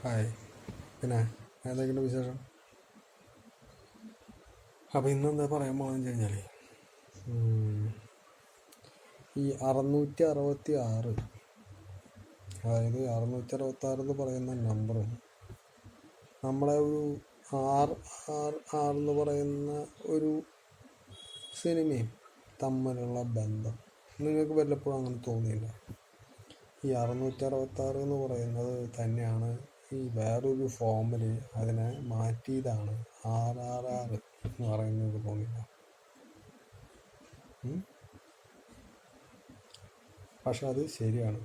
Hi. പിന്നെ എന്തൊക്കെയുണ്ട് വിശേഷം? അപ്പോൾ ഇന്നെന്താ പറയാൻ പോകണമെന്ന് വെച്ച് കഴിഞ്ഞാൽ ഈ 666, അതായത് 666 എന്ന് പറയുന്ന നമ്പർ നമ്മളെ ഒരു ആർ ആർ ആർ എന്ന് പറയുന്ന ഒരു സിനിമയും തമ്മിലുള്ള ബന്ധം നിങ്ങൾക്ക് വല്ലപ്പോഴും അങ്ങനെ തോന്നിയില്ല? ഈ 666 എന്ന് പറയുന്നത് തന്നെയാണ് ഈ വേറൊരു ഫോമിൽ അതിനെ മാറ്റിയതാണ് RRR എന്ന് പറയുന്നത് തോന്നില്ല? പക്ഷെ അത് ശരിയാണ്.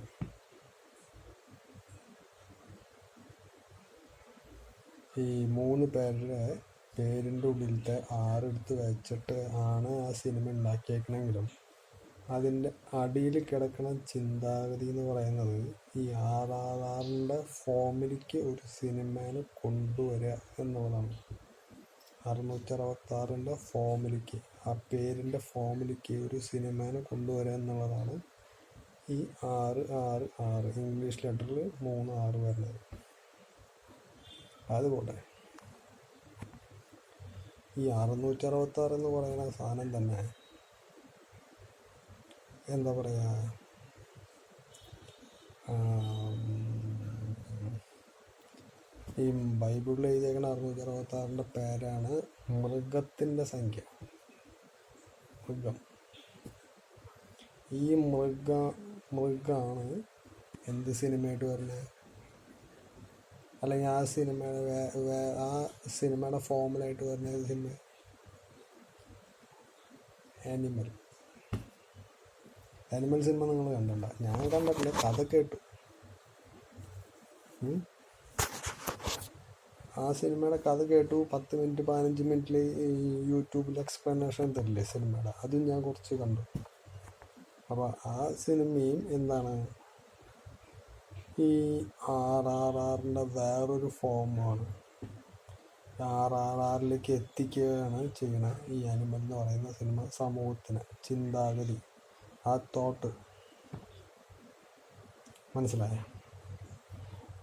ഈ 3 പേരുടെ പേരിൻ്റെ ഉള്ളിലത്തെ 6 എടുത്ത് വെച്ചിട്ട് ആണ് ആ സിനിമ ഉണ്ടാക്കിയേക്കണമെങ്കിലും അതിൻ്റെ അടിയിൽ കിടക്കുന്ന ചിന്താഗതി എന്ന് പറയുന്നത് ഈ RRRൻ്റെ ഫോമിലേക്ക് ഒരു സിനിമേനെ കൊണ്ടുവരിക എന്നുള്ളതാണ്. 666ൻ്റെ ഫോമിലേക്ക്, ആ പേരിൻ്റെ ഫോമിലേക്ക് ഒരു സിനിമേനെ കൊണ്ടുവരിക എന്നുള്ളതാണ് ഈ 666 ഇംഗ്ലീഷ് ലെറ്ററിൽ 3 6 വരുന്നത്. അതുപോലെ ഈ 666 എന്ന് പറയുന്ന സാധനം തന്നെ എന്താ പറയുക, ഈ ബൈബിളിൽ എഴുതിയേക്കുന്ന 666ൻ്റെ പേരാണ് മൃഗത്തിൻ്റെ സംഖ്യ. മൃഗം. ഈ മൃഗമാണ് എന്ത് സിനിമയായിട്ട് വരുന്നത്, അല്ലെങ്കിൽ ആ സിനിമയുടെ ഫോമിലായിട്ട് വരുന്ന സിനിമ ആനിമൽ സിനിമ നിങ്ങൾ കണ്ടിട്ടുണ്ടോ? ഞാൻ കണ്ടിട്ടില്ല, കഥ കേട്ടു. ആ സിനിമയുടെ കഥ കേട്ടു. 10 മിനിറ്റ് 15 മിനിറ്റിൽ യൂട്യൂബിൽ എക്സ്പ്ലനേഷൻ തരില്ലേ സിനിമയുടെ, അതും ഞാൻ കുറച്ച് കണ്ടു. അപ്പോൾ ആ സിനിമയും എന്താണ്, ഈ RRRൻ്റെ വേറൊരു ഫോമാണ്. RRRലേക്ക് എത്തിക്കുകയാണ് ചെയ്യുന്നത് ഈ ആനിമൽ എന്ന് പറയുന്ന സിനിമ. സമൂഹത്തിന് ചിന്താഗതി, ആ തോട്ട് മനസ്സിലായ?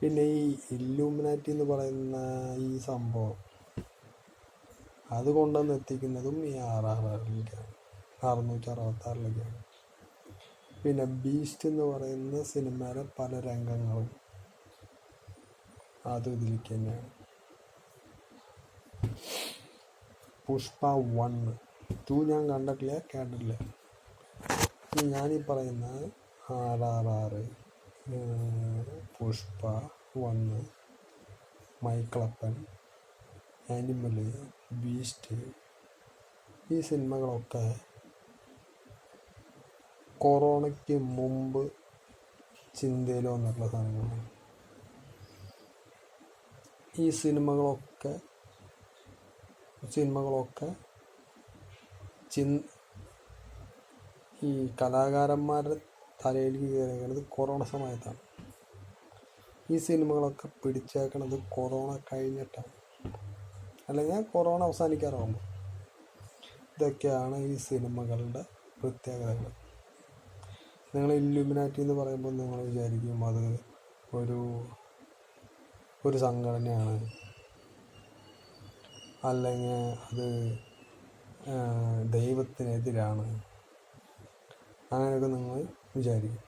പിന്നെ ഈ ഇല്ലൂമിനാറ്റി എന്ന് പറയുന്ന ഈ സംഭവം അത് കൊണ്ടുവന്ന് എത്തിക്കുന്നതും ഈ RRRലേക്കാണ്, 666ലേക്കാണ്. പിന്നെ ബീസ്റ്റ് എന്ന് പറയുന്ന സിനിമയിലെ പല രംഗങ്ങളും അതും ഇതിലേക്ക് തന്നെയാണ്. പുഷ്പ 1, 2 ഞാൻ കണ്ടിട്ടില്ല, കേട്ടിട്ടില്ല. ഞാനീ പറയുന്ന RRR, പുഷ്പ 1, മൈക്കിളപ്പൻ, ആനിമൽ, ബീസ്റ്റ്, ഈ സിനിമകളൊക്കെ കൊറോണയ്ക്ക് മുമ്പ് ചിന്തയിൽ വന്നിട്ടുള്ള സാധനങ്ങളാണ്. ഈ സിനിമകളൊക്കെ ഈ കലാകാരന്മാരുടെ തലയിലേക്ക് കയറിയത് കൊറോണ സമയത്താണ്. ഈ സിനിമകളൊക്കെ പിടിച്ചേക്കണത് കൊറോണ കഴിഞ്ഞിട്ടാണ്, അല്ലെങ്കിൽ കൊറോണ അവസാനിക്കാറാകുമ്പോൾ. ഇതൊക്കെയാണ് ഈ സിനിമകളുടെ പ്രത്യേകതകൾ. നിങ്ങൾ ഇല്ലുമിനാറ്റി എന്ന് പറയുമ്പോൾ നിങ്ങൾ വിചാരിക്കും അത് ഒരു സംഘടനയാണ്, അല്ലെങ്കിൽ അത് ദൈവത്തിനെതിരാണ്, അങ്ങനെയൊക്കെ നിങ്ങൾ വിചാരിക്കും.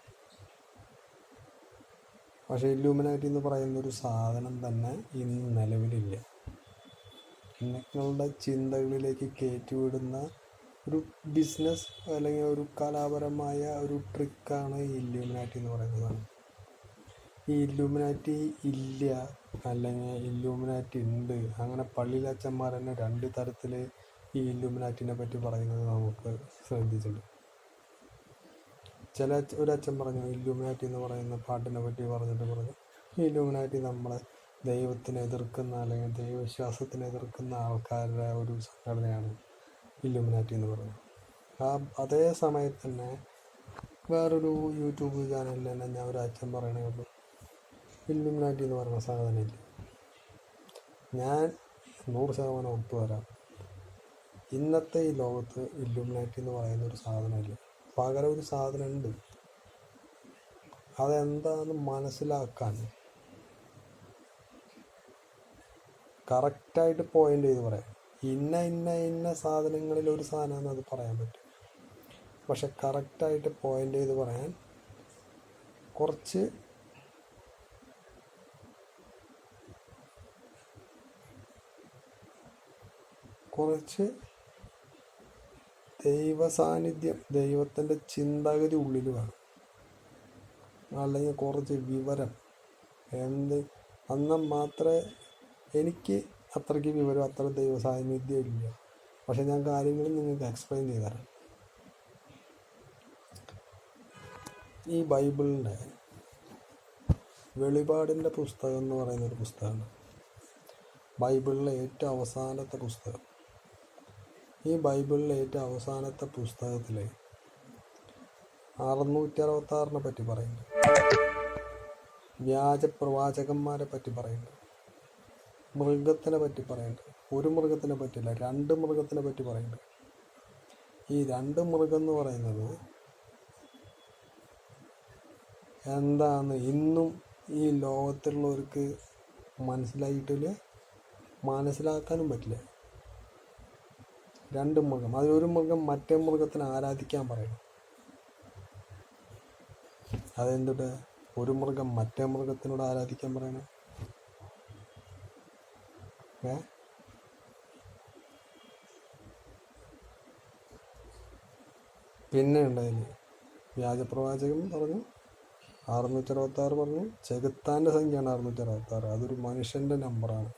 പക്ഷേ ഇല്ലുമിനാറ്റി എന്ന് പറയുന്നൊരു സാധനം തന്നെ ഇന്ന് നിലവിലില്ല. നിങ്ങളുടെ ചിന്തകളിലേക്ക് കയറ്റിവിടുന്ന ഒരു ബിസിനസ് അല്ലെങ്കിൽ ഒരു കലാപരമായ ഒരു ട്രിക്കാണ് ഈ ഇല്ലുമിനാറ്റി എന്ന് പറയുന്നതാണ്. ഈ ഇല്ലുമിനാറ്റി ഇല്ല, അല്ലെങ്കിൽ ഇല്ലുമിനാറ്റി ഉണ്ട്, അങ്ങനെ പള്ളിയിലച്ചന്മാർ തന്നെ 2 തരത്തിൽ ഈ ഇല്ലുമിനാറ്റിനെ പറ്റി പറയുന്നത് നമുക്ക് ശ്രദ്ധിച്ചിട്ടുണ്ട്. ഒരു അച്ഛൻ പറഞ്ഞു, ഇല്ലുമിനാറ്റി എന്ന് പറയുന്ന പാട്ടിനെ പറ്റി പറഞ്ഞു, ഈ ഇല്ലുമിനാറ്റി നമ്മളെ ദൈവത്തിനെ എതിർക്കുന്ന അല്ലെങ്കിൽ ദൈവവിശ്വാസത്തിനെ എതിർക്കുന്ന ആൾക്കാരുടെ ഒരു സംഘടനയാണ് ഇല്ലുമിനാറ്റി എന്ന് പറയുന്നത്. അതേ സമയത്ത് തന്നെ വേറൊരു യൂട്യൂബ് ചാനലിൽ തന്നെ ഞാൻ ഒരു അച്ഛൻ പറയണേ ഉള്ളൂ, ഇല്ലുമിനാറ്റി എന്ന് പറയുന്ന സാധനമില്ല. ഞാൻ 100% ഒത്തു വരാം. ഇന്നത്തെ ഈ ലോകത്ത് ഇല്ലുമിനാറ്റി എന്ന് പറയുന്ന ഒരു സാധനമില്ല. പകരം ഒരു സാധനം ഉണ്ട്. അതെന്താണെന്ന് മനസ്സിലാക്കാൻ കറക്റ്റായിട്ട് പോയിൻ്റ് ചെയ്ത് പറയാം. ഇന്ന ഇന്ന ഇന്ന സാധനങ്ങളിൽ ഒരു സാധനമെന്ന് അത് പറയാൻ പറ്റും. പക്ഷെ കറക്റ്റായിട്ട് പോയിൻ്റ് ചെയ്ത് പറയാൻ കുറച്ച് ദൈവ സാന്നിധ്യം, ദൈവത്തിൻ്റെ ചിന്താഗതി ഉള്ളിൽ വേണം. അല്ലെങ്കിൽ കുറച്ച് വിവരം എന്നാൽ മാത്രമേ എനിക്ക് അത്രയ്ക്ക് വിവരം, അത്ര ദൈവ സാന്നിധ്യം ഇല്ല. പക്ഷെ ഞാൻ കാര്യങ്ങൾ നിങ്ങൾക്ക് എക്സ്പ്ലെയിൻ ചെയ്തു തരാം. ഈ ബൈബിളിൻ്റെ വെളിപാടിൻ്റെ പുസ്തകം എന്ന് പറയുന്നൊരു പുസ്തകമാണ്. ബൈബിളിലെ ഏറ്റവും അവസാനത്തെ പുസ്തകം. ഈ ബൈബിളിലെ ഏറ്റവും അവസാനത്തെ പുസ്തകത്തിൽ 666 പറ്റി പറയുന്നുണ്ട്. വ്യാജ പ്രവാചകന്മാരെ പറ്റി പറയുന്നുണ്ട്. മൃഗത്തിനെ പറ്റി പറയുന്നുണ്ട്. ഒരു മൃഗത്തിനെ പറ്റില്ല, 2 മൃഗത്തിനെ പറ്റി പറയുന്നുണ്ട്. ഈ 2 മൃഗം എന്ന് പറയുന്നത് എന്താന്ന് ഇന്നും ഈ ലോകത്തുള്ളവർക്ക് മനസ്സിലായിട്ടില്ല, മനസ്സിലാക്കാനും പറ്റില്ല. 2 മൃഗം, അതിലൊരു മൃഗം മറ്റേ മൃഗത്തിനെ ആരാധിക്കാൻ പറയണം. അതെന്തിട്ട് ഒരു മൃഗം മറ്റേ മൃഗത്തിനോട് ആരാധിക്കാൻ പറയണം? പിന്നെ ഉണ്ടായില്ലേ വ്യാജപ്രവാചകൻ പറഞ്ഞു 666 പറഞ്ഞു. ചെകുത്താൻ്റെ സംഖ്യയാണ് 666. അതൊരു മനുഷ്യൻ്റെ നമ്പറാണ്.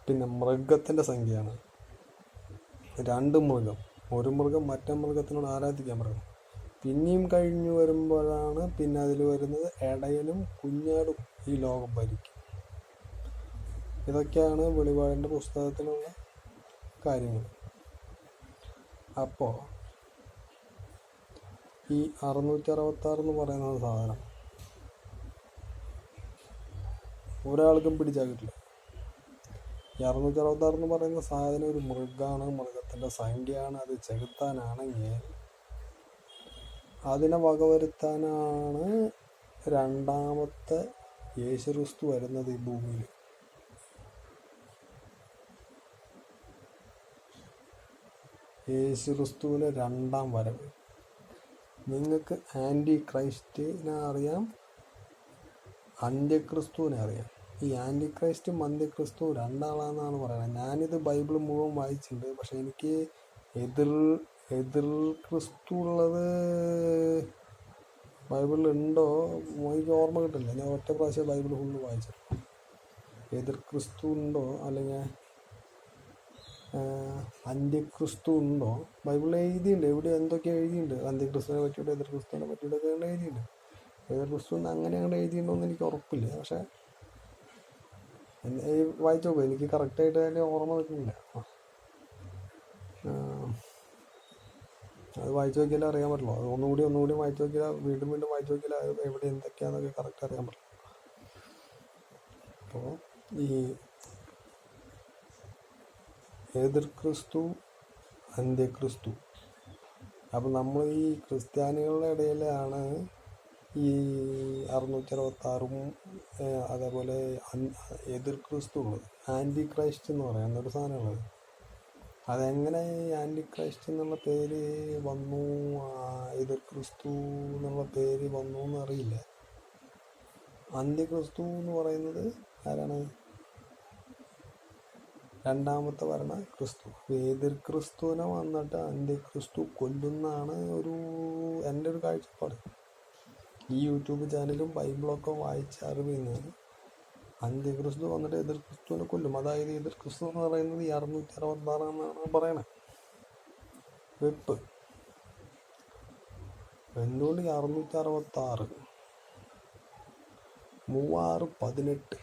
പിന്നെ മൃഗത്തിൻ്റെ സംഖ്യയാണ് 2 മൃഗം. ഒരു മൃഗം മറ്റേ മൃഗത്തിനോട് ആരാധിക്കാൻ പറയണം. പിന്നെയും കഴിഞ്ഞു വരുമ്പോഴാണ് പിന്നെ അതിൽ വരുന്നത് ഇടയനും കുഞ്ഞാടും ഈ ലോകം ഭരിക്കും. ഇതൊക്കെയാണ് വെളിപാടിൻ്റെ പുസ്തകത്തിലുള്ള കാര്യങ്ങൾ. അപ്പോൾ ഈ 666 എന്ന് പറയുന്ന സാധനം ഒരാൾക്കും പിടിച്ചാൽ കിട്ടില്ല. ഈ 666 എന്ന് പറയുന്ന സാധനം ഒരു മൃഗമാണ്, മൃഗത്തിൻ്റെ സംഖ്യയാണ്. അത് ചെകുത്താനാണെങ്കിൽ അതിനെ വകവരുത്താനാണ് രണ്ടാമത്തെ യേശുക്രിസ്തു വരുന്നത് ഈ ഭൂമിയിൽ. യേശുക്രിസ്തുവിലെ 2ാം വരവ്. നിങ്ങൾക്ക് ആൻറ്റി ക്രൈസ്റ്റിനെ അറിയാം, അന്ത്യക്രിസ്തുവിനെ അറിയാം. ഈ ആൻറ്റി ക്രൈസ്റ്റും അന്ത്യക്രിസ്തുവും 2 ആളാണെന്നാണ് പറയുന്നത്. ഞാനിത് ബൈബിൾ മുഴുവൻ വായിച്ചിട്ടുണ്ട്. പക്ഷെ എനിക്ക് എതിർ ക്രിസ്തു ഉള്ളത് ബൈബിളിൽ ഉണ്ടോ എനിക്ക് ഓർമ്മ കിട്ടില്ല. ഞാൻ ഒറ്റ പ്രാവശ്യം ബൈബിൾ ഫുള്ള് വായിച്ചിട്ടുണ്ട്. എതിർ ക്രിസ്തു ഉണ്ടോ അല്ലെങ്കിൽ അന്ത്യക്രിസ്തു ഉണ്ടോ ബൈബിളിൽ എഴുതിയിട്ടുണ്ട്. എവിടെ എന്തൊക്കെ എഴുതിയിട്ടുണ്ട്. അന്ത്യക്രിസ്തുവിനെ പറ്റിയിട്ട് എതിർ ക്രിസ്തുവിനെ പറ്റിയിട്ടൊക്കെ എഴുതിയിട്ടുണ്ട്. എതിർ ക്രിസ്തു അങ്ങനെ അങ്ങോട്ട് എഴുതിയിട്ടുണ്ടോ എന്ന് എനിക്ക് ഉറപ്പില്ല. പക്ഷെ വായിച്ചു നോക്കുക, എനിക്ക് കറക്റ്റായിട്ട് അതിൻ്റെ ഓർമ്മ നിൽക്കുന്നില്ല. അത് വായിച്ചു നോക്കിയാലേ അറിയാൻ പറ്റുള്ളൂ. അത് ഒന്നുകൂടി വായിച്ചു നോക്കിയാൽ വീണ്ടും വായിച്ചു നോക്കിയാൽ അത് എവിടെ എന്തൊക്കെയാണെന്നൊക്കെ കറക്റ്റ് അറിയാൻ പറ്റുള്ളൂ. അപ്പോൾ ഈ എതിർ ക്രിസ്തു അന്ത്യക്രിസ്തു. അപ്പം നമ്മൾ ഈ ക്രിസ്ത്യാനികളുടെ ഇടയിലാണ് ഈ 666 അതേപോലെ എതിർ ക്രിസ്തു ഉള്ളത്. ആൻറ്റി ക്രൈസ്റ്റ് എന്ന് പറയുന്നൊരു സാധനമുള്ളത്. അതെങ്ങനെ ഈ ആൻറ്റി ക്രൈസ്റ്റ് എന്നുള്ള പേര് വന്നു, എതിർ ക്രിസ്തു എന്നുള്ള പേര് വന്നു എന്നറിയില്ല. അന്ത്യക്രിസ്തു എന്ന് പറയുന്നത് ആരാണ്? 2ാമത്തെ വരണ ക്രിസ്തു. എതിർ ക്രിസ്തുവിനെ വന്നിട്ട് അന്ത്യക്രിസ്തു കൊല്ലുന്നാണ് എൻ്റെ ഒരു കാഴ്ചപ്പാട്. ഈ യൂട്യൂബ് ചാനലും ബൈബിളൊക്കെ വായിച്ച് അറിയുന്നത് അന്ത്യക്രിസ്തു വന്നിട്ട് എതിർ ക്രിസ്തുവിനെ കൊല്ലും. അതായത് എതിർ ക്രിസ്തു എന്ന് പറയുന്നത് ഈ 666 എന്നാണ് പറയണത്. വെപ്പ് എന്തുകൊണ്ട് 666 3618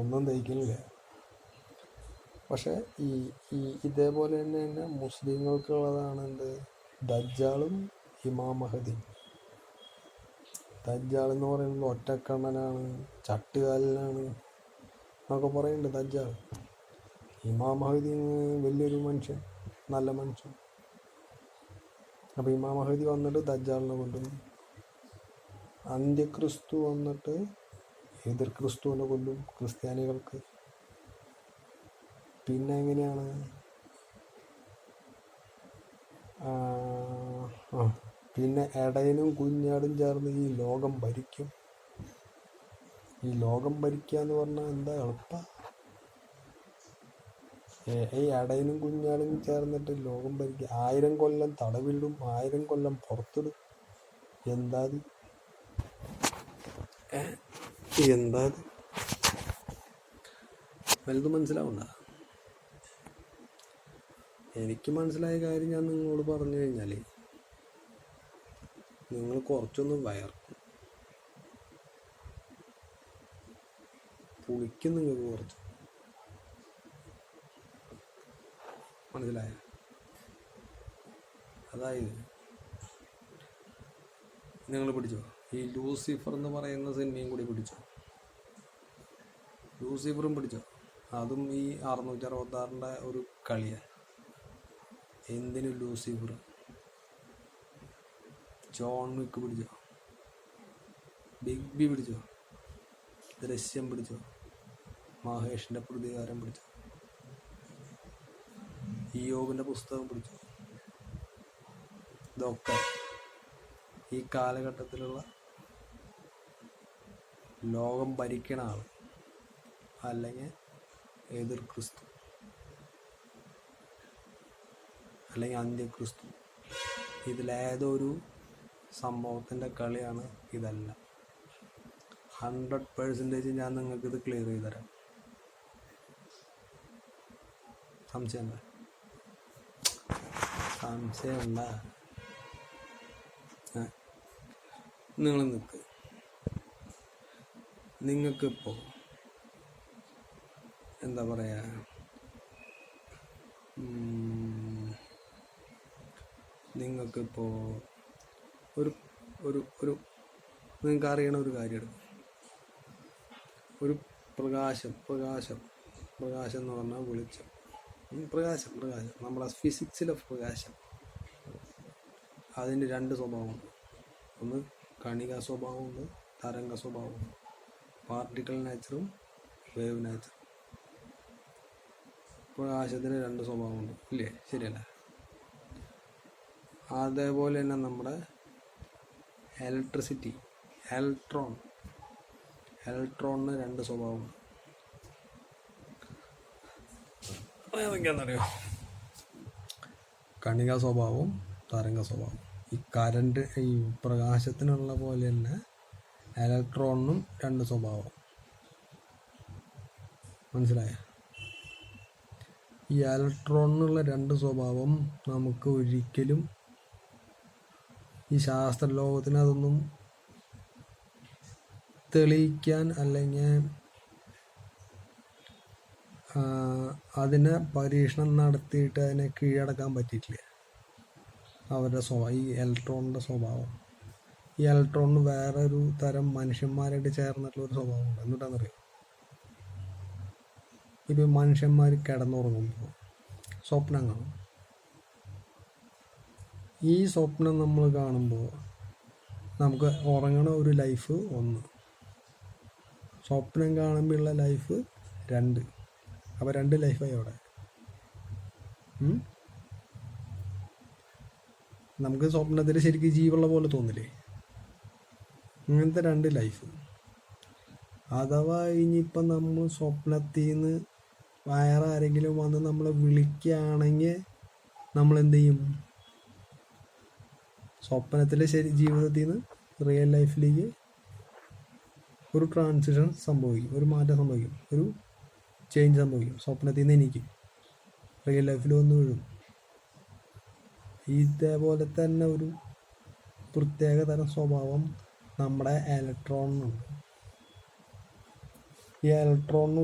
ഒന്നും തയ്ക്കുന്നില്ല. പക്ഷെ ഇതേപോലെ തന്നെ മുസ്ലിങ്ങൾക്കുള്ളതാണ് എന്ത്? ദജ്ജാളും ഇമാം മഹദിയും. ദജ്ജാൾ എന്ന് പറയുന്നത് ഒറ്റക്കണ്ണനാണ്, ചട്ടുകാലനാണ് എന്നൊക്കെ പറയുന്നുണ്ട് ദജ്ജാൾ. ഇമാം മഹദി വലിയൊരു മനുഷ്യൻ, നല്ല മനുഷ്യൻ. അപ്പോൾ ഇമാം മഹദി വന്നിട്ട് ദജ്ജാളിനെ കൊല്ലും. അന്ത്യക്രിസ്തു വന്നിട്ട് എതിർ ക്രിസ്തുവിനെ കൊല്ലും ക്രിസ്ത്യാനികൾക്ക്. പിന്നെ എങ്ങനെയാണ് പിന്നെ ഇടയനും കുഞ്ഞാടും ചേർന്ന് ഈ ലോകം ഭരിക്കും. ഈ ലോകം ഭരിക്കുക എന്ന് പറഞ്ഞാൽ എന്താ എളുപ്പം? ഈ ഇടയനും കുഞ്ഞാടും ചേർന്നിട്ട് ലോകം ഭരിക്കുക. 1000 കൊല്ലം തടവിടും, 1000 കൊല്ലം പുറത്തിടും. എന്താ വലുത് മനസ്സിലാവണ്ട? എനിക്ക് മനസ്സിലായ കാര്യം ഞാൻ നിങ്ങളോട് പറഞ്ഞു കഴിഞ്ഞാൽ നിങ്ങൾ കുറച്ചൊന്ന് വയർക്കും, പുളിക്കും നിങ്ങൾക്ക് കുറച്ച്. മനസ്സിലായ? അതായത് നിങ്ങൾ പിടിച്ചോ, ഈ ലൂസിഫർ എന്ന് പറയുന്ന സിനിമയും കൂടി പിടിച്ചോ. ലൂസിഫറും പിടിച്ചോ. അതും ഈ 666 ഒരു കളിയാണ്. എന്തിനു ലൂസിഫർ? ജോൺ വിക്ക് പിടിച്ചോ, ബിഗ് ബി പിടിച്ചോ, ദൃശ്യം പിടിച്ചോ, മഹേഷിൻ്റെ പ്രതികാരം പിടിച്ചോ, ഇയ്യോബിൻ്റെ പുസ്തകം പിടിച്ചോ. ഇതൊക്കെ ഈ കാലഘട്ടത്തിലുള്ള ലോകം ഭരിക്കണ ആൾ, അല്ലെങ്കിൽ എതിർ ക്രിസ്തു, അല്ലെങ്കിൽ അന്ത്യക്രിസ്തു, ഇതിലേതൊരു സംഭവത്തിൻ്റെ കളിയാണ് ഇതെല്ലാം. 100% ഞാൻ നിങ്ങൾക്കിത് ക്ലിയർ ചെയ്ത് തരാം. സംശയമുണ്ട? നിങ്ങൾ നിൽക്ക്. നിങ്ങൾക്കിപ്പോൾ എന്താ പറയുക, നിങ്ങൾക്കിപ്പോൾ ഒരു ഒരു ഒരു നിങ്ങൾക്ക് അറിയണ ഒരു കാര്യം എടുക്കും. ഒരു പ്രകാശം എന്ന് പറഞ്ഞാൽ വെളിച്ചം. പ്രകാശം നമ്മളെ ഫിസിക്സിലെ പ്രകാശം. അതിന് 2 സ്വഭാവമുണ്ട്. ഒന്ന് കണിക സ്വഭാവമുണ്ട്, തരംഗ സ്വഭാവമുണ്ട്. Particle നേച്ചറും wave നേച്ചറും. പ്രകാശത്തിന് 2 സ്വഭാവമുണ്ട്, ഇല്ലേ? ശരിയല്ല? അതേപോലെ തന്നെ നമ്മുടെ ഇലക്ട്രിസിറ്റി, ഇലക്ട്രോണിന് 2 സ്വഭാവമുണ്ട്. ഏതൊക്കെയാണെന്നറിയോ? കണിക സ്വഭാവവും തരംഗ സ്വഭാവം. ഈ കറണ്ട്, ഈ പ്രകാശത്തിനുള്ള പോലെ തന്നെ ഇലക്ട്രോണിനും 2 സ്വഭാവം. മനസ്സിലായ? ഈ ഇലക്ട്രോണിനുള്ള 2 സ്വഭാവം നമുക്ക് ഒരിക്കലും ഈ ശാസ്ത്രലോകത്തിന് അതൊന്നും തെളിയിക്കാൻ, അല്ലെങ്കിൽ അതിനെ പരീക്ഷണം നടത്തിയിട്ട് അതിനെ കീഴടക്കാൻ പറ്റിയിട്ടില്ല. അവരുടെ ഈ ഇലക്ട്രോണിൻ്റെ സ്വഭാവം. ഈ ഇലക്ട്രോണിന് വേറെ ഒരു തരം മനുഷ്യന്മാരായിട്ട് ചേർന്നിട്ടുള്ളൊരു സ്വഭാവമുണ്ട്. എന്നിട്ടാണെന്നറിയോ? ഇപ്പം മനുഷ്യന്മാർ കിടന്നുറങ്ങുമ്പോൾ സ്വപ്നം കാണും. ഈ സ്വപ്നം നമ്മൾ കാണുമ്പോൾ നമുക്ക് ഉറങ്ങണ ഒരു ലൈഫ് 1, സ്വപ്നം കാണുമ്പോഴുള്ള ലൈഫ് 2. അപ്പോൾ 2 ലൈഫായി അവിടെ. നമുക്ക് സ്വപ്നത്തിൽ ശരിക്കും ജീവുള്ള പോലെ തോന്നില്ലേ? അങ്ങനത്തെ 2 ലൈഫ്. അഥവാ ഇനിയിപ്പം നമ്മൾ സ്വപ്നത്തിൽ നിന്ന് വേറെ ആരെങ്കിലും വന്ന് നമ്മളെ വിളിക്കുകയാണെങ്കിൽ നമ്മൾ എന്ത് ചെയ്യും? സ്വപ്നത്തിലെ ജീവിതത്തിൽ നിന്ന് റിയൽ ലൈഫിലേക്ക് ഒരു ട്രാൻസിഷൻ സംഭവിക്കും, ഒരു മാറ്റം സംഭവിക്കും, ഒരു ചേഞ്ച് സംഭവിക്കും. സ്വപ്നത്തിൽ നിന്ന് എനിക്ക് റിയൽ ലൈഫിൽ വന്ന് വീഴും. ഇതേപോലെ തന്നെ ഒരു പ്രത്യേക തരം സ്വഭാവം നമ്മുടെ ഇലക്ട്രോണിനുണ്ട്. ഈ ഇലക്ട്രോണിന്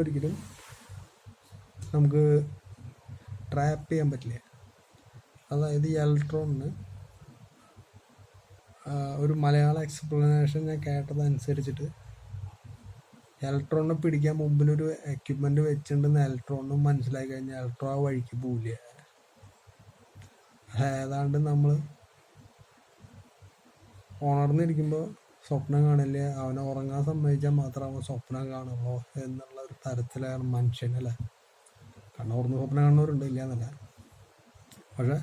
ഒരിക്കലും നമുക്ക് ട്രാപ്പ് ചെയ്യാൻ പറ്റില്ല. അതായത് ഈ ഇലക്ട്രോണിന് ഒരു മലയാള എക്സ്പ്ലനേഷൻ ഞാൻ കേട്ടതനുസരിച്ചിട്ട്, ഇലക്ട്രോണിനെ പിടിക്കാൻ മുമ്പിലൊരു എക്യുപ്മെൻ്റ് വെച്ചിട്ടുണ്ടെന്ന് ഇലക്ട്രോണിനും മനസ്സിലായി കഴിഞ്ഞാൽ ഇലക്ട്രോൺ ആ വഴിക്ക് പോവില്ല. ഏതാണ്ട് നമ്മൾ ഉണർന്നിരിക്കുമ്പോൾ സ്വപ്നം കാണില്ല, അവനെ ഉറങ്ങാൻ സമ്മതിച്ചാൽ മാത്രം അവൻ സ്വപ്നം കാണുള്ളൂ എന്നുള്ള ഒരു തരത്തിലാണ് മനുഷ്യൻ, അല്ലേ? കണ്ണുറന്ന് സ്വപ്നം കാണുന്നവരുണ്ട്, ഇല്ല എന്നല്ല. പക്ഷെ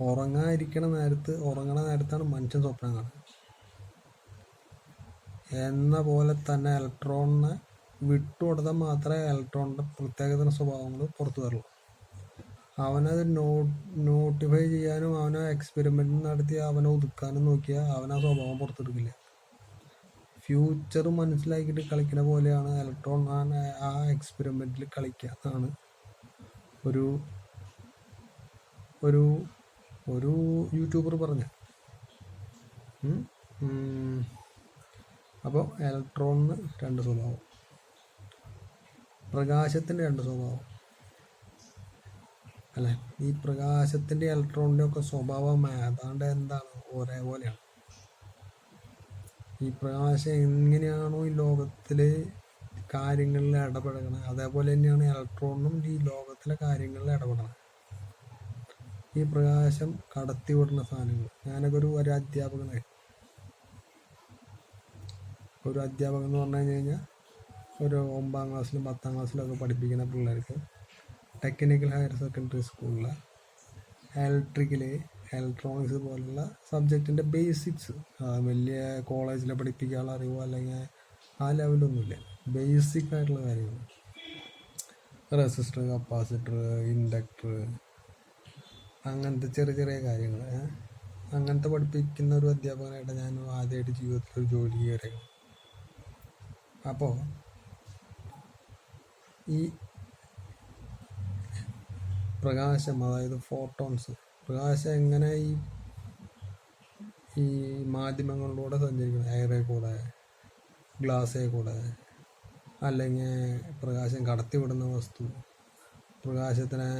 ഉറങ്ങണ നേരത്താണ് മനുഷ്യൻ സ്വപ്നം കാണുന്നത്. എന്ന പോലെ തന്നെ ഇലക്ട്രോണിനെ വിട്ടുകൊടുത്താൽ മാത്രമേ ഇലക്ട്രോണിൻ്റെ പ്രത്യേകതര സ്വഭാവങ്ങൾ പുറത്തു വരുള്ളൂ. അവനത് നോട്ടിഫൈ ചെയ്യാനും അവനെ എക്സ്പെരിമെൻ്റ് നടത്തി അവനെ ഒതുക്കാനും നോക്കിയാൽ അവൻ ആ സ്വഭാവം പുറത്തെടുക്കില്ല. ഫ്യൂച്ചർ മനസ്സിലാക്കിയിട്ട് കളിക്കുന്ന പോലെയാണ് ഇലക്ട്രോൺ ആ എക്സ്പെരിമെൻറ്റിൽ കളിക്കുക എന്നാണ് ഒരു ഒരു ഒരു യൂട്യൂബർ പറഞ്ഞ. അപ്പോൾ ഇലക്ട്രോണിന് 2 സ്വഭാവം, പ്രകാശത്തിന് 2 സ്വഭാവം, അല്ലേ? ഈ പ്രകാശത്തിൻ്റെ ഇലക്ട്രോണിൻ്റെ ഒക്കെ സ്വഭാവം ഏതാണ്ട് എന്താണ് ഒരേപോലെയാണ്. ഈ പ്രകാശം എങ്ങനെയാണോ ഈ ലോകത്തിലെ കാര്യങ്ങളിൽ ഇടപെടണത്, അതേപോലെ തന്നെയാണ് ഇലക്ട്രോണും ഈ ലോകത്തിലെ കാര്യങ്ങളിൽ ഇടപെടണത്. ഈ പ്രകാശം കടത്തിവിടുന്ന സാധനങ്ങൾ. ഞാനൊക്കെ ഒരു അധ്യാപകനായി. ഒരു അധ്യാപകൻ എന്ന് പറഞ്ഞു കഴിഞ്ഞാൽ ഒരു 9ാം ക്ലാസ്സിലും 10ാം ക്ലാസ്സിലൊക്കെ പഠിപ്പിക്കുന്ന പിള്ളേർക്ക് ടെക്നിക്കൽ ഹയർ സെക്കൻഡറി സ്കൂളിൽ ഇലക്ട്രോണിക്സ് പോലുള്ള സബ്ജക്റ്റിൻ്റെ ബേസിക്സ്, വലിയ കോളേജിൽ പഠിപ്പിക്കാനുള്ള അറിവോ അല്ലെങ്കിൽ ആ ലെവലൊന്നുമില്ല, ബേസിക് ആയിട്ടുള്ള കാര്യങ്ങൾ, റെസിസ്റ്റർ, കപ്പാസിറ്റർ, ഇൻഡക്ടർ, അങ്ങനത്തെ ചെറിയ ചെറിയ കാര്യങ്ങൾ, അങ്ങനത്തെ പഠിപ്പിക്കുന്ന ഒരു അധ്യാപകനായിട്ട് ഞാൻ ആദ്യമായിട്ട് ജീവിതത്തിൽ ഒരു ജോലി കയറിയത്. അപ്പോൾ ഈ പ്രകാശം, അതായത് ഫോട്ടോൺസ്, പ്രകാശം എങ്ങനെ ഈ മാധ്യമങ്ങളിലൂടെ സഞ്ചരിക്കണം, എയറിൽ കൂടെ, ഗ്ലാസ്സിൽ കൂടെ, അല്ലെങ്കിൽ പ്രകാശം കടത്തിവിടുന്ന വസ്തു, പ്രകാശത്തിന്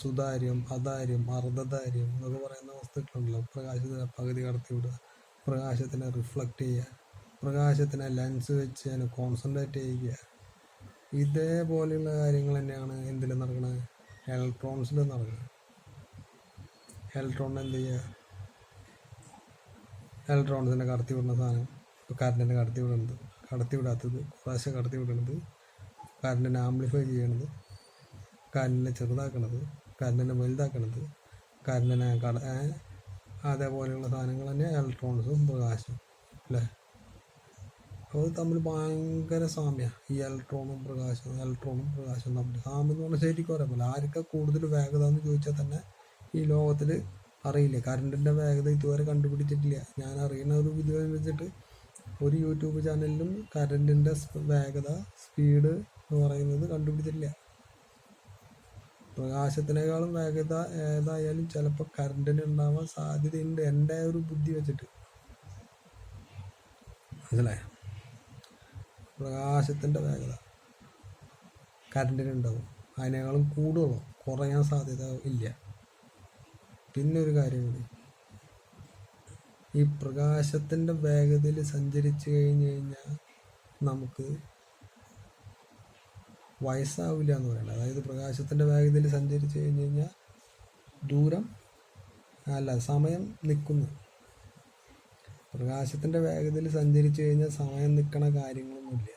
സുതാര്യം, അതാര്യം, അർദ്ധതാര്യം എന്നൊക്കെ പറയുന്ന വസ്തുക്കളുണ്ടല്ലോ. പ്രകാശത്തിന് പകുതി കടത്തിവിടുക, പ്രകാശത്തിനെ റിഫ്ലക്റ്റ് ചെയ്യുക, പ്രകാശത്തിനെ ലെൻസ് വെച്ച് അതിനെ കോൺസെൻട്രേറ്റ് ചെയ്യുക, ഇതേപോലെയുള്ള കാര്യങ്ങൾ തന്നെയാണ് എന്തിൽ നടക്കുന്നത്, ഇലക്ട്രോൺസിൽ നടക്കുന്നത്. ഇലക്ട്രോണിനെ എന്ത് ചെയ്യുക, ഇലക്ട്രോൺസിനെ കടത്തിവിടുന്ന സാധനം, ഇപ്പോൾ കറണ്ടിനെ കടത്തിവിടാത്തത്, കുറേശ്ശെ കടത്തിവിടുന്നത്, കറണ്ടിനെ ആംപ്ലിഫൈ ചെയ്യണത്, കറണ്ടിനെ ചെറുതാക്കണത്, കറണ്ടിനെ വലുതാക്കണത്, കറണ്ടിനെ അതേപോലെയുള്ള സാധനങ്ങൾ തന്നെ ഇലക്ട്രോൺസും പ്രകാശവും, അല്ലേ? അത് തമ്മിൽ ഭയങ്കര സാമ്യമാണ്. ഈ ഇലക്ട്രോണും പ്രകാശവും തമ്മിൽ സാമ്യം എന്ന് പറഞ്ഞാൽ ശരിക്കും അറിയാൻ ആർക്കാ കൂടുതൽ വേഗത എന്ന് ചോദിച്ചാൽ തന്നെ ഈ ലോകത്തിൽ അറിയില്ല. കറണ്ടിൻ്റെ വേഗത ഇതുവരെ കണ്ടുപിടിച്ചിട്ടില്ല. ഞാൻ അറിയുന്ന ഒരു ഇത് വെച്ചിട്ട് ഒരു യൂട്യൂബ് ചാനലിലും കറണ്ടിൻ്റെ വേഗത, സ്പീഡ് എന്ന് പറയുന്നത് കണ്ടുപിടിച്ചിട്ടില്ല. പ്രകാശത്തിനേക്കാളും വേഗത ഏതായാലും ചിലപ്പോൾ കറണ്ടിന് ഉണ്ടാവാൻ സാധ്യതയുണ്ട്, എൻ്റെ ഒരു ബുദ്ധി വെച്ചിട്ട്. മനസ്സിലായോ? പ്രകാശത്തിൻ്റെ വേഗത കറണ്ടിനുണ്ടാവും, അതിനേക്കാളും കൂടുതലോ കുറയാൻ സാധ്യത ഇല്ല. പിന്നെ ഒരു കാര്യം കൂടി, ഈ പ്രകാശത്തിൻ്റെ വേഗതയിൽ സഞ്ചരിച്ചു കഴിഞ്ഞാൽ നമുക്ക് വയസ്സാവില്ല എന്ന് പറയുന്നത്. അതായത് പ്രകാശത്തിൻ്റെ വേഗതയിൽ സഞ്ചരിച്ചു കഴിഞ്ഞാൽ സമയം നിൽക്കുന്നു. പ്രകാശത്തിൻ്റെ വേഗതയിൽ സഞ്ചരിച്ചു കഴിഞ്ഞാൽ സമയം നിൽക്കണ കാര്യങ്ങളൊന്നുമില്ല.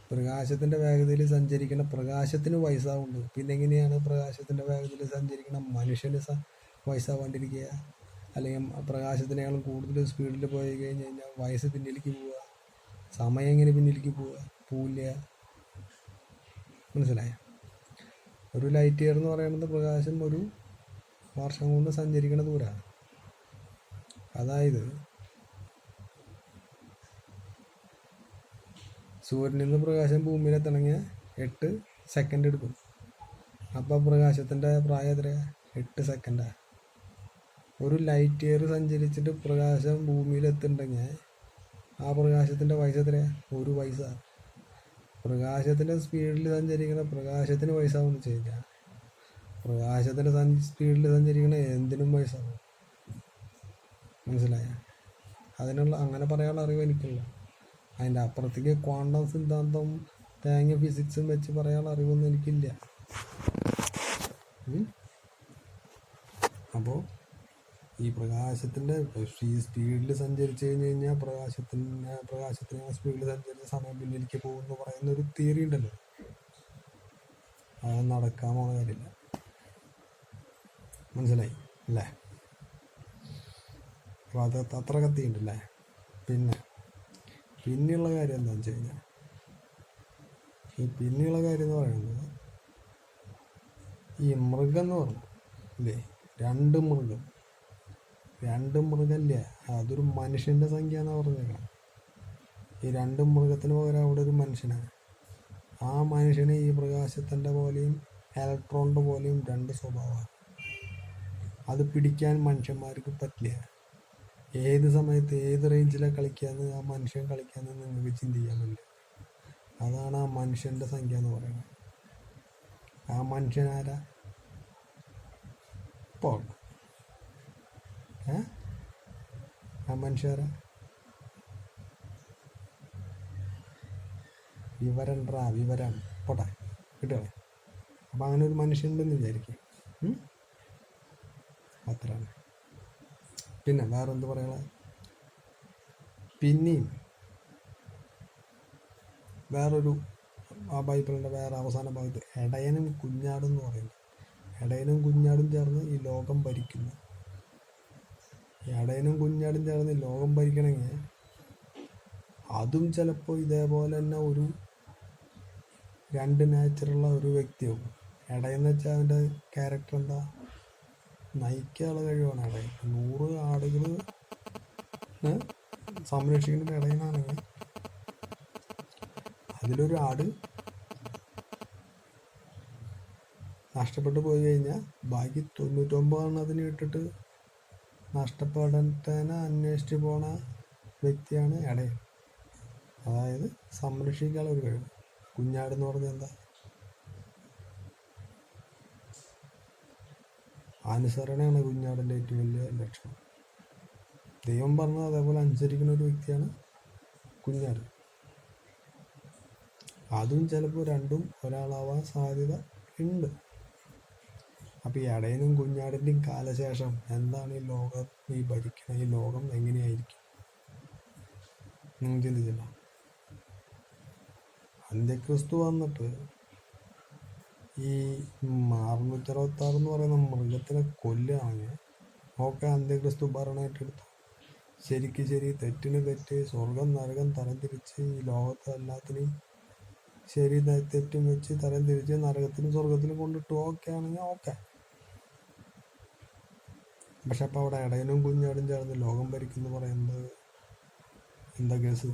പ്രകാശത്തിൻ്റെ വേഗതയിൽ സഞ്ചരിക്കുന്ന പ്രകാശത്തിന് വയസ്സാവുണ്ട്. പിന്നെ എങ്ങനെയാണ് പ്രകാശത്തിൻ്റെ വേഗതയിൽ സഞ്ചരിക്കുന്ന മനുഷ്യന് വയസ്സാവാണ്ടിരിക്കുക? അല്ലെങ്കിൽ പ്രകാശത്തിനേക്കാളും കൂടുതൽ സ്പീഡിൽ പോയി കഴിഞ്ഞ് കഴിഞ്ഞാൽ വയസ്സ് പിന്നിലേക്ക് പോവുക? സമയം എങ്ങനെ പിന്നിലേക്ക് പോവില്ല. മനസ്സിലായ? ഒരു ലൈറ്റ് ഇയർ എന്ന് പറയുന്നത് പ്രകാശം ഒരു വർഷം കൊണ്ട് സഞ്ചരിക്കുന്ന ദൂരമാണ്. അതായത് സൂര്യനിൽ നിന്ന് പ്രകാശം ഭൂമിയിലെത്തണമെങ്കിൽ 8 സെക്കൻഡ് എടുക്കും. അപ്പോൾ പ്രകാശത്തിൻ്റെ പ്രായം എത്രയാണ്? 8 സെക്കൻഡാണ്. ഒരു ലൈറ്റ് ഇയർ സഞ്ചരിച്ചിട്ട് പ്രകാശം ഭൂമിയിലെത്തുന്നുണ്ടെങ്കിൽ ആ പ്രകാശത്തിൻ്റെ വയസ്സ് എത്രയാണ്? 1 വയസ്സാണ്. പ്രകാശത്തിൻ്റെ സ്പീഡിൽ സഞ്ചരിക്കുന്ന പ്രകാശത്തിന് വയസ്സാവുമെന്ന് വെച്ച് കഴിഞ്ഞാൽ പ്രകാശത്തിൻ്റെ സ്പീഡിൽ സഞ്ചരിക്കുന്ന എന്തിനും വയസ്സാവും. മനസ്സിലായ? അങ്ങനെ പറയാനുള്ള അറിവ് എനിക്കുള്ള. അതിൻ്റെ അപ്പുറത്തേക്ക് ക്വാണ്ടം സിദ്ധാന്തം തേങ്ങ ഫിസിക്സും വെച്ച് പറയാനുള്ള അറിവൊന്നും എനിക്കില്ല. അപ്പോൾ ഈ പ്രകാശത്തിൻ്റെ ഈ സ്പീഡിൽ സഞ്ചരിച്ച് കഴിഞ്ഞ് കഴിഞ്ഞാൽ പ്രകാശത്തിന് സ്പീഡിൽ സഞ്ചരിച്ച സമയം പിന്നിലേക്ക് പോകുമെന്ന് പറയുന്ന ഒരു തിയറി ഉണ്ടല്ലോ, അത് നടക്കാൻ പോണ കാര്യമില്ല. മനസ്സിലായി അല്ലേ? അപ്പോൾ അത് അത്ര കത്തിയുണ്ടല്ലേ. പിന്നെയുള്ള കാര്യം എന്താണെന്ന് വെച്ച് കഴിഞ്ഞാൽ, ഈ പിന്നെയുള്ള കാര്യം എന്ന് പറയുന്നത്, ഈ മൃഗം എന്ന് പറഞ്ഞു ഇല്ലേ, രണ്ട് മൃഗമില്ല, അതൊരു മനുഷ്യൻ്റെ സംഖ്യ എന്നാണ് പറഞ്ഞേക്കണം. ഈ രണ്ട് മൃഗത്തിന് പകരം അവിടെ ഒരു മനുഷ്യനാണ്. ആ മനുഷ്യന് ഈ പ്രകാശത്തിൻ്റെ പോലെയും ഇലക്ട്രോണിൻ്റെ പോലെയും രണ്ട് സ്വഭാവമാണ്. അത് പിടിക്കാൻ മനുഷ്യന്മാർക്ക് പറ്റില്ല. ഏത് സമയത്ത് ഏത് റേഞ്ചിലാണ് കളിക്കാന്ന് ആ മനുഷ്യൻ കളിക്കാന്ന് നിങ്ങൾക്ക് ചിന്തിക്കാൻ പറ്റില്ല. അതാണ് ആ മനുഷ്യൻ്റെ സംഖ്യ എന്ന് പറയുന്നത്. ആ മനുഷ്യൻ ആരാ? പോൾ. ആ മനുഷ്യരാ? വിവരം പോട്ടെ കിട്ടുക. അപ്പം അങ്ങനെ ഒരു മനുഷ്യനുണ്ടെന്ന് വിചാരിക്കും. അത്രയാണ്. പിന്നെ വേറെന്ത് പറയാ? പിന്നെയും വേറൊരു ആ ബൈബിളിൻ്റെ വേറെ അവസാന ഭാഗത്ത് ഇടയനും കുഞ്ഞാടും എന്ന് പറയുന്നു. ഇടയനും കുഞ്ഞാടും ചേർന്ന് ഈ ലോകം ഭരിക്കുന്നു. ഇടയനും കുഞ്ഞാടും ചേർന്ന് ലോകം ഭരിക്കണമെങ്കിൽ അതും ചിലപ്പോൾ ഇതേപോലെ തന്നെ ഒരു രണ്ട് നാച്ചുറുള്ള ഒരു വ്യക്തിയാവും. ഇടയെന്ന് വെച്ചാൽ അവൻ്റെ ക്യാരക്ടർ എന്താ? നയിക്കാനുള്ള കഴിവാണ് ഇടയൻ. 100 ആടുകൾ സംരക്ഷിക്കുന്ന ഇടയനാണെങ്കിൽ അതിലൊരു ആട് നഷ്ടപ്പെട്ടു പോയി കഴിഞ്ഞാൽ ബാക്കി 99 അതിന് ഇട്ടിട്ട് നഷ്ടപ്പെടാൻ അന്വേഷിച്ച് പോണ വ്യക്തിയാണ് ഇടയൻ. അതായത് സംരക്ഷിക്കാനുള്ള ഒരു കഴിവ്. കുഞ്ഞാടെന്ന് പറഞ്ഞാൽ എന്താ? അനുസരണയാണ് കുഞ്ഞാടിൻ്റെ ഏറ്റവും വലിയ ലക്ഷണം. ദൈവം പറഞ്ഞത് അതേപോലെ അനുസരിക്കുന്ന ഒരു വ്യക്തിയാണ് കുഞ്ഞാട്. അതും ചിലപ്പോൾ രണ്ടും ഒരാളാവാൻ സാധ്യത ഉണ്ട്. അപ്പോൾ ഈ ഇടയനും കുഞ്ഞാടിൻ്റെയും കാലശേഷം എന്താണ് ഈ ലോകം ഭരിക്കണം? ഈ ലോകം എങ്ങനെയായിരിക്കും? നിങ്ങൾ ചിന്തിച്ചില്ല? അന്ത്യക്രിസ്തു വന്നിട്ട് ഈ 666 എന്ന് പറയുന്ന മൃഗത്തിനെ കൊല്ലുകയാണെങ്കിൽ ഒക്കെ അന്ത്യക്രിസ്തു ഭരണമായിട്ടെടുത്തു. ശരിക്ക് ശരി, തെറ്റിന് തെറ്റ്, സ്വർഗം നരകം തരംതിരിച്ച് ഈ ലോകത്തെ എല്ലാത്തിനെയും ശരി തെറ്റും വെച്ച് തരംതിരിച്ച് നരകത്തിനും സ്വർഗത്തിനും കൊണ്ടിട്ട് ഓക്കെ ആണെങ്കിൽ ഓക്കെ. പക്ഷെ അപ്പം അവിടെ ഇടയനും കുഞ്ഞാടും ചേർന്ന് ലോകം ഭരിക്കുന്നു പറയുന്നത് എന്താ കേസ്?